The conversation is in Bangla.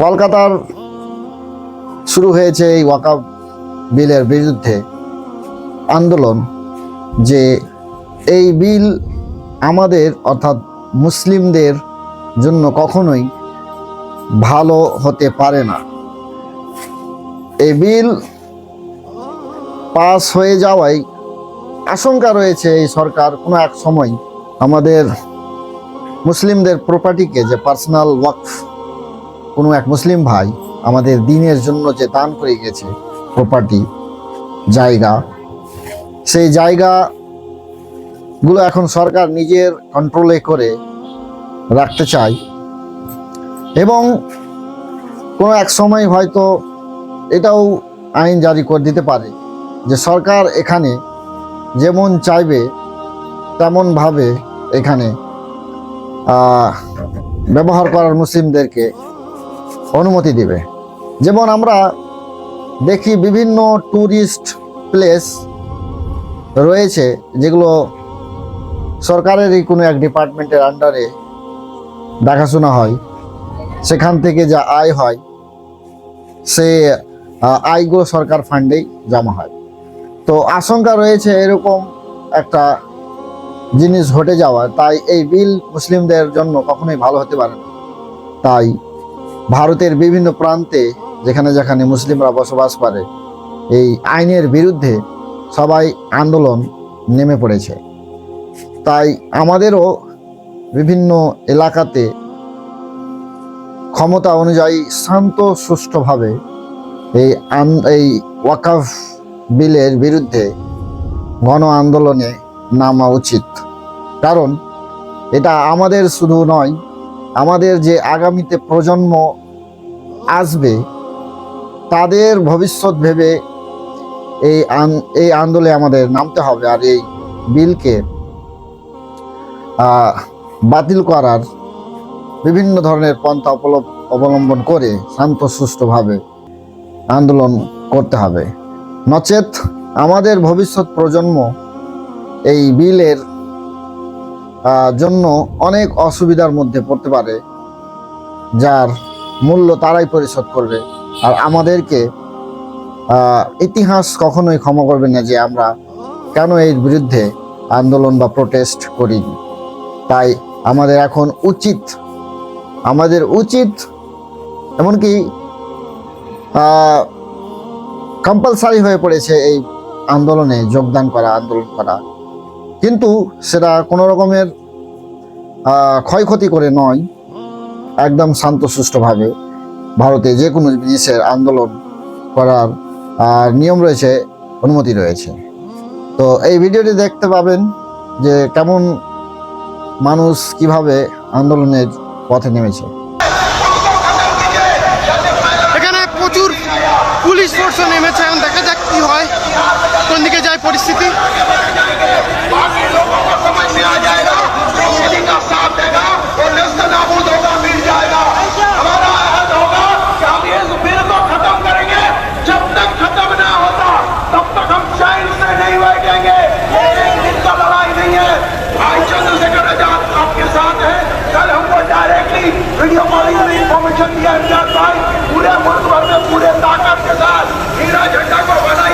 কলকাতার শুরু হয়েছে এই ওয়াকফ বিলের বিরুদ্ধে আন্দোলন, যে এই বিল আমাদের অর্থাৎ মুসলিমদের জন্য কখনোই ভালো হতে পারে না। এই বিল পাস হয়ে যাওয়ায় আশঙ্কা রয়েছে এই সরকার কোনো এক সময় আমাদের মুসলিমদের প্রপার্টিকে, যে পার্সোনাল ওয়াকফ কোনো এক মুসলিম ভাই আমাদের দ্বীনের জন্য যে দান করে গেছে প্রপার্টি, জায়গা, সেই জায়গাগুলো এখন সরকার নিজের কন্ট্রোলে করে রাখতে চায় এবং কোনো এক সময় হয়তো এটাও আইন জারি করে দিতে পারে যে সরকার এখানে যেমন চাইবে তেমনভাবে এখানে ব্যবহার করার মুসলিমদেরকে অনুমতি দিবে। যেমন আমরা দেখি বিভিন্ন ট্যুরিস্ট প্লেস রয়েছে যেগুলো সরকারেরই কোনো এক ডিপার্টমেন্টের আন্ডারে দেখাশোনা হয়, সেখান থেকে যা আয় হয় সে আয়গুলো সরকার ফান্ডেই জমা হয়। তো আশঙ্কা রয়েছে এরকম একটা জিনিস ঘটে যাওয়ার, তাই এই বিল মুসলিমদের জন্য কখনোই ভালো হতে পারে না। তাই ভারতের বিভিন্ন প্রান্তে যেখানে যেখানে মুসলিমরা বসবাস করে এই আইনের বিরুদ্ধে সবাই আন্দোলন নেমে পড়েছে। তাই আমাদেরও বিভিন্ন এলাকাতে ক্ষমতা অনুযায়ী শান্ত সুষ্ঠুভাবে এই ওয়াকফ বিলের বিরুদ্ধে গণ আন্দোলনে নামা উচিত। কারণ এটা আমাদের শুধু নয়, আমাদের যে আগামীতে প্রজন্ম আসবে তাদের ভবিষ্যৎ ভেবে এই আন্দোলনে আমাদের নামতে হবে। আর এই বিলকে বাতিল করার বিভিন্ন ধরনের পন্থা অবলম্বন করে শান্ত সুষ্ঠুভাবে আন্দোলন করতে হবে, নচেত আমাদের ভবিষ্যৎ প্রজন্ম এই বিলের জন্য অনেক অসুবিধার মধ্যে পড়তে পারে, যার মূল্য তারাই পরিশোধ করবে। আর আমাদেরকে ইতিহাস কখনোই ক্ষমা করবে না যে আমরা কেন এর বিরুদ্ধে আন্দোলন বা প্রোটেস্ট করিনি। তাই আমাদের এখন উচিত এমনকি কম্পালসারি হয়ে পড়েছে এই আন্দোলনে যোগদান করা, আন্দোলন করা, কিন্তু সেটা কোনো রকমের ক্ষয়ক্ষতি করে নয়, একদম শান্তশিষ্টভাবে ভারতে যে কোনো জিনিসের আন্দোলন করার নিয়ম রয়েছে, অনুমতি রয়েছে। তো এই ভিডিওটি দেখতে পাবেন যে কেমন মানুষ কিভাবে আন্দোলনের পথে নেমেছে। এখানে প্রচুর পুলিশ ফোর্সও নেমেছে, এখন দেখা যাক কি হয়, কোন দিকে যায় পরিস্থিতি। वीडियो कॉलिंग में इंफॉर्मेशन दिया पूरे मुल्क भर में पूरे ताकत के साथ नीला झंडा को बना